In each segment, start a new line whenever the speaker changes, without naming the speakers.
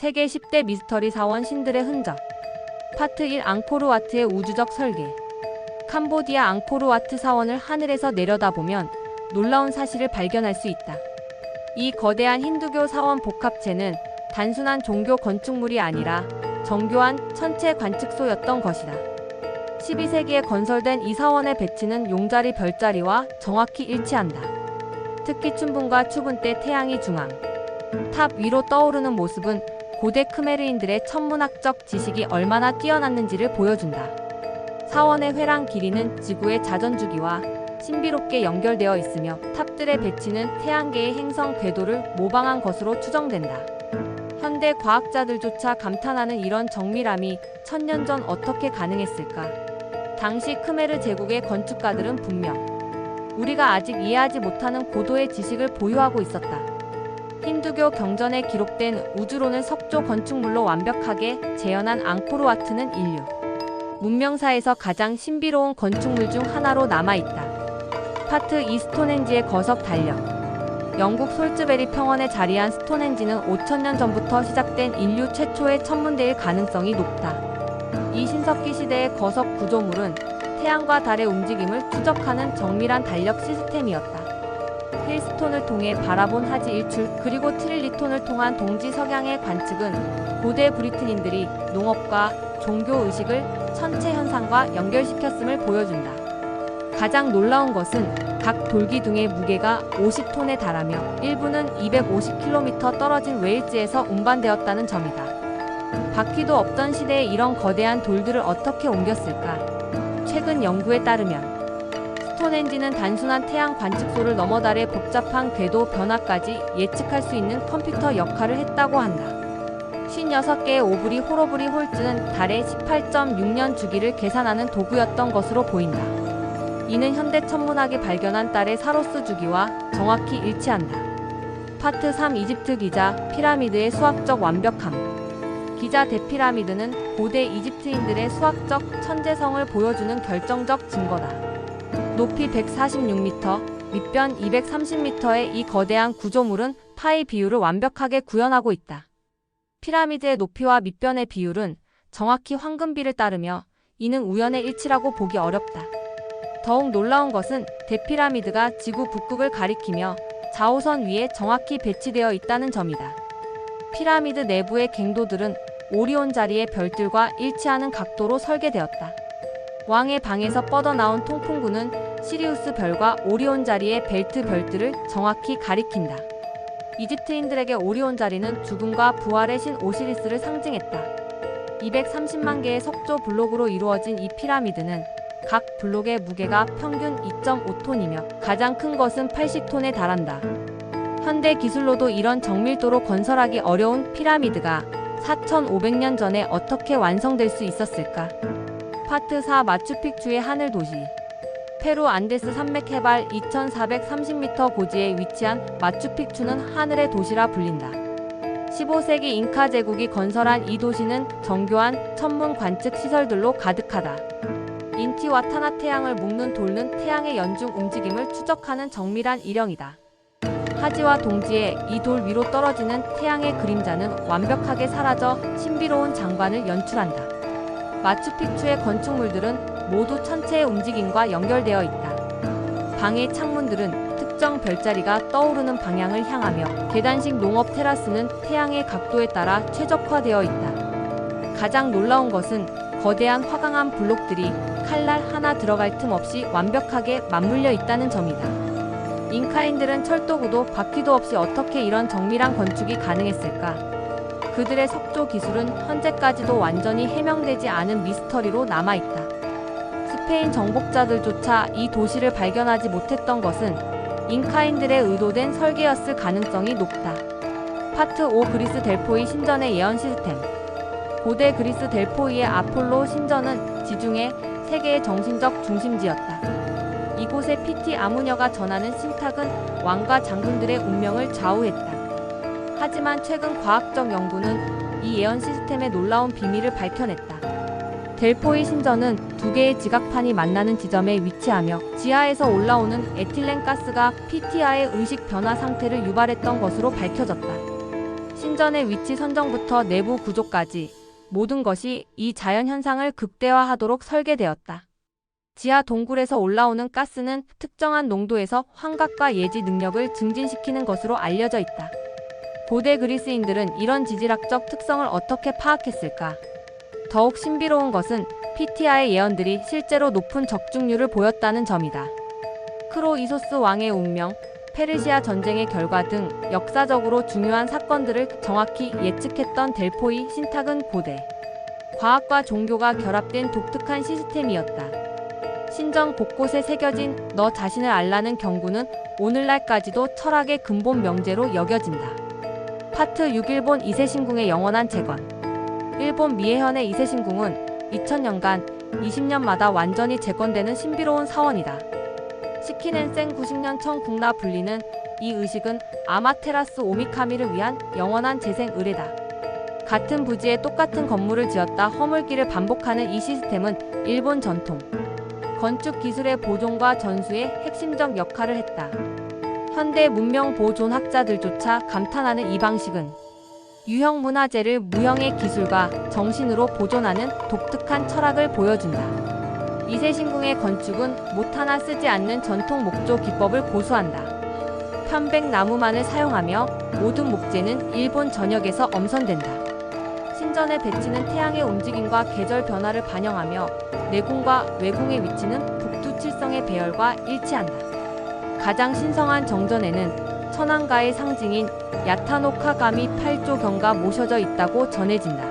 세계 10대 미스터리 사원 신들의 흔적. 파트 1 앙코르와트의 우주적 설계. 캄보디아 앙코르와트 사원을 하늘에서 내려다보면 놀라운 사실을 발견할 수 있다. 이 거대한 힌두교 사원 복합체는 단순한 종교 건축물이 아니라 정교한 천체 관측소였던 것이다. 12세기에 건설된 이 사원의 배치는 용자리 별자리와 정확히 일치한다. 특히 춘분과 추분 때 태양이 중앙, 탑 위로 떠오르는 모습은 고대 크메르인들의 천문학적 지식이 얼마나 뛰어났는지를 보여준다. 사원의 회랑 길이는 지구의 자전주기와 신비롭게 연결되어 있으며 탑들의 배치는 태양계의 행성 궤도를 모방한 것으로 추정된다. 현대 과학자들조차 감탄하는 이런 정밀함이 1000년 전 어떻게 가능했을까? 당시 크메르 제국의 건축가들은 분명 우리가 아직 이해하지 못하는 고도의 지식을 보유하고 있었다. 힌두교 경전에 기록된 우주론을 석조 건축물로 완벽하게 재현한 앙코르와트는 인류 문명사에서 가장 신비로운 건축물 중 하나로 남아있다. 파트 2 스톤헨지의 거석 달력. 영국 솔즈베리 평원에 자리한 스톤헨지는 5000년 전부터 시작된 인류 최초의 천문대일 가능성이 높다. 이 신석기 시대의 거석 구조물은 태양과 달의 움직임을 추적하는 정밀한 달력 시스템이었다. 힐스톤을 통해 바라본 하지 일출 그리고 트릴리톤을 통한 동지 석양의 관측은 고대 브리튼인들이 농업과 종교의식을 천체 현상과 연결시켰음을 보여준다. 가장 놀라운 것은 각 돌기둥의 무게가 50톤에 달하며 일부는 250km 떨어진 웨일즈에서 운반되었다는 점이다. 바퀴도 없던 시대에 이런 거대한 돌들을 어떻게 옮겼을까? 최근 연구에 따르면 스톤헨지는 단순한 태양 관측소를 넘어 달의 복잡한 궤도 변화까지 예측할 수 있는 컴퓨터 역할을 했다고 한다. 56개의 오브리 호로브리 홀즈는 달의 18.6년 주기를 계산하는 도구였던 것으로 보인다. 이는 현대 천문학이 발견한 달의 사로스 주기와 정확히 일치한다. 파트 3 이집트 기자 피라미드의 수학적 완벽함. 기자 대피라미드는 고대 이집트인들의 수학적 천재성을 보여주는 결정적 증거다. 높이 146m, 밑변 230m의 이 거대한 구조물은 파의 비율을 완벽하게 구현하고 있다. 피라미드의 높이와 밑변의 비율은 정확히 황금비를 따르며 이는 우연의 일치라고 보기 어렵다. 더욱 놀라운 것은 대피라미드가 지구 북극을 가리키며 좌우선 위에 정확히 배치되어 있다는 점이다. 피라미드 내부의 갱도들은 오리온 자리의 별들과 일치하는 각도로 설계되었다. 왕의 방에서 뻗어나온 통풍구는 시리우스 별과 오리온 자리의 벨트 별들을 정확히 가리킨다. 이집트인들에게 오리온 자리는 죽음과 부활의 신 오시리스를 상징했다. 230만 개의 석조 블록으로 이루어진 이 피라미드는 각 블록의 무게가 평균 2.5톤이며 가장 큰 것은 80톤에 달한다. 현대 기술로도 이런 정밀도로 건설하기 어려운 피라미드가 4500년 전에 어떻게 완성될 수 있었을까? 파트 4 마추픽추의 하늘 도시. 페루 안데스 산맥 해발 2430m 고지에 위치한 마추픽추는 하늘의 도시라 불린다. 15세기 잉카 제국이 건설한 이 도시는 정교한 천문 관측 시설들로 가득하다. 인티와타나 태양을 묶는 돌는 태양의 연중 움직임을 추적하는 정밀한 일형이다. 하지와 동지에 이 돌 위로 떨어지는 태양의 그림자는 완벽하게 사라져 신비로운 장관을 연출한다. 마추픽추의 건축물들은 모두 천체의 움직임과 연결되어 있다. 방의 창문들은 특정 별자리가 떠오르는 방향을 향하며 계단식 농업 테라스는 태양의 각도에 따라 최적화되어 있다. 가장 놀라운 것은 거대한 화강암 블록들이 칼날 하나 들어갈 틈 없이 완벽하게 맞물려 있다는 점이다. 잉카인들은 철도구도 바퀴도 없이 어떻게 이런 정밀한 건축이 가능했을까? 그들의 석조 기술은 현재까지도 완전히 해명되지 않은 미스터리로 남아있다. 스페인 정복자들조차 이 도시를 발견하지 못했던 것은 잉카인들의 의도된 설계였을 가능성이 높다. 파트 5 그리스 델포이 신전의 예언 시스템. 고대 그리스 델포이의 아폴로 신전은 지중해 세계의 정신적 중심지였다. 이곳의 피티 아무녀가 전하는 신탁은 왕과 장군들의 운명을 좌우했다. 하지만 최근 과학적 연구는 이 예언 시스템의 놀라운 비밀을 밝혀냈다. 델포이 신전은 두 개의 지각판이 만나는 지점에 위치하며 지하에서 올라오는 에틸렌 가스가 피티아의 의식 변화 상태를 유발했던 것으로 밝혀졌다. 신전의 위치 선정부터 내부 구조까지 모든 것이 이 자연현상을 극대화하도록 설계되었다. 지하 동굴에서 올라오는 가스는 특정한 농도에서 환각과 예지 능력을 증진시키는 것으로 알려져 있다. 고대 그리스인들은 이런 지질학적 특성을 어떻게 파악했을까? 더욱 신비로운 것은 피티아의 예언들이 실제로 높은 적중률을 보였다는 점이다. 크로이소스 왕의 운명, 페르시아 전쟁의 결과 등 역사적으로 중요한 사건들을 정확히 예측했던 델포이 신탁은 고대 과학과 종교가 결합된 독특한 시스템이었다. 신전 곳곳에 새겨진 너 자신을 알라는 경구는 오늘날까지도 철학의 근본 명제로 여겨진다. 파트 6 일본 이세신궁의 영원한 재건. 일본 미에현의 이세신궁은 2000년간 20년마다 완전히 재건되는 신비로운 사원이다. 시키넨센 90년 청궁라 불리는 이 의식은 아마테라스 오미카미를 위한 영원한 재생 의례다. 같은 부지에 똑같은 건물을 지었다 허물기를 반복하는 이 시스템은 일본 전통 건축 기술의 보존과 전수의 핵심적 역할을 했다. 현대 문명 보존학자들조차 감탄하는 이 방식은 유형 문화재를 무형의 기술과 정신으로 보존하는 독특한 철학을 보여준다. 이세신궁의 건축은 못 하나 쓰지 않는 전통 목조 기법을 고수한다. 편백나무만을 사용하며 모든 목재는 일본 전역에서 엄선된다. 신전의 배치는 태양의 움직임과 계절 변화를 반영하며 내궁과 외궁의 위치는 북두칠성의 배열과 일치한다. 가장 신성한 정전에는 천황가의 상징인 야타노카가미 8조 경가 모셔져 있다고 전해진다.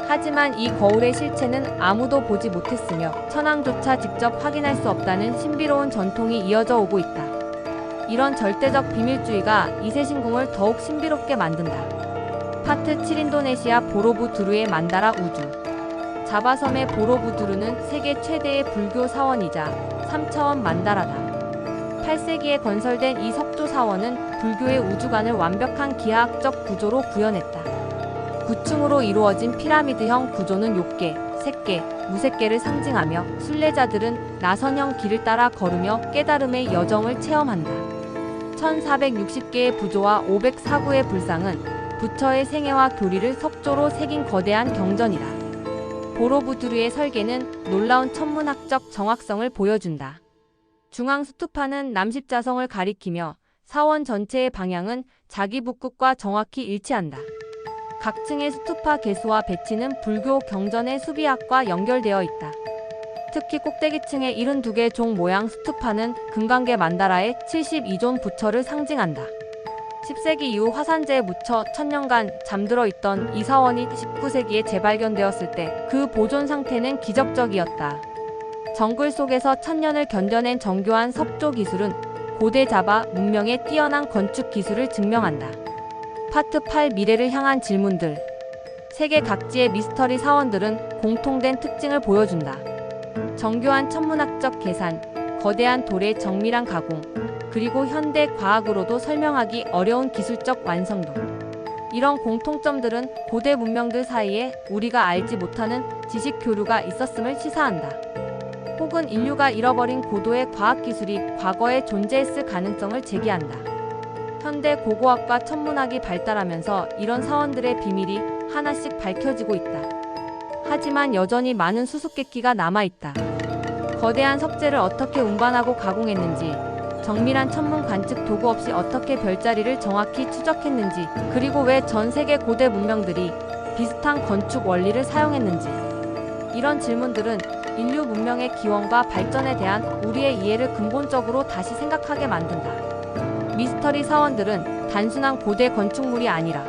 하지만 이 거울의 실체는 아무도 보지 못했으며 천황조차 직접 확인할 수 없다는 신비로운 전통이 이어져 오고 있다. 이런 절대적 비밀주의가 이세신궁을 더욱 신비롭게 만든다. 파트 7 인도네시아 보로부두르의 만다라 우주. 자바섬의 보로부두르는 세계 최대의 불교 사원이자 3차원 만다라다. 8세기에 건설된 이 석조 사원은 불교의 우주관을 완벽한 기하학적 구조로 구현했다. 9층으로 이루어진 피라미드형 구조는 욕계, 색계, 무색계를 상징하며 순례자들은 나선형 길을 따라 걸으며 깨달음의 여정을 체험한다. 1460개의 부조와 504구의 불상은 부처의 생애와 교리를 석조로 새긴 거대한 경전이다. 보로부두르의 설계는 놀라운 천문학적 정확성을 보여준다. 중앙 스투파는 남십자성을 가리키며 사원 전체의 방향은 자기 북극과 정확히 일치한다. 각 층의 스투파 개수와 배치는 불교 경전의 수비학과 연결되어 있다. 특히 꼭대기층의 72개 종 모양 스투파는 금강계 만다라의 72존 부처를 상징한다. 10세기 이후 화산재에 묻혀 천년간 잠들어 있던 이 사원이 19세기에 재발견되었을 때 그 보존 상태는 기적적이었다. 정글 속에서 천년을 견뎌낸 정교한 석조 기술은 고대 자바 문명의 뛰어난 건축 기술을 증명한다. 파트 8 미래를 향한 질문들. 세계 각지의 미스터리 사원들은 공통된 특징을 보여준다. 정교한 천문학적 계산, 거대한 돌의 정밀한 가공, 그리고 현대 과학으로도 설명하기 어려운 기술적 완성도. 이런 공통점들은 고대 문명들 사이에 우리가 알지 못하는 지식 교류가 있었음을 시사한다. 혹은 인류가 잃어버린 고도의 과학기술이 과거에 존재했을 가능성을 제기한다. 현대 고고학과 천문학이 발달하면서 이런 사원들의 비밀이 하나씩 밝혀지고 있다. 하지만 여전히 많은 수수께끼가 남아있다. 거대한 석재를 어떻게 운반하고 가공했는지, 정밀한 천문 관측 도구 없이 어떻게 별자리를 정확히 추적했는지, 그리고 왜 전 세계 고대 문명들이 비슷한 건축 원리를 사용했는지. 이런 질문들은 인류 문명의 기원과 발전에 대한 우리의 이해를 근본적으로 다시 생각하게 만든다. 미스터리 사원들은 단순한 고대 건축물이 아니라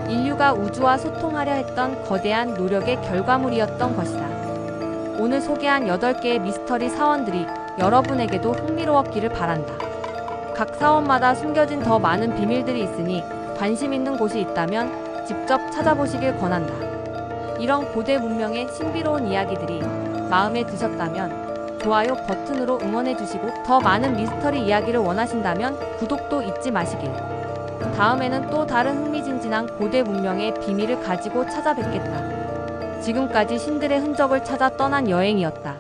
인류가 우주와 소통하려 했던 거대한 노력의 결과물이었던 것이다. 오늘 소개한 8개의 미스터리 사원들이 여러분에게도 흥미로웠기를 바란다. 각 사원마다 숨겨진 더 많은 비밀들이 있으니 관심 있는 곳이 있다면 직접 찾아보시길 권한다. 이런 고대 문명의 신비로운 이야기들이 마음에 드셨다면 좋아요 버튼으로 응원해주시고 더 많은 미스터리 이야기를 원하신다면 구독도 잊지 마시길. 다음에는 또 다른 흥미진진한 고대 문명의 비밀을 가지고 찾아뵙겠다. 지금까지 신들의 흔적을 찾아 떠난 여행이었다.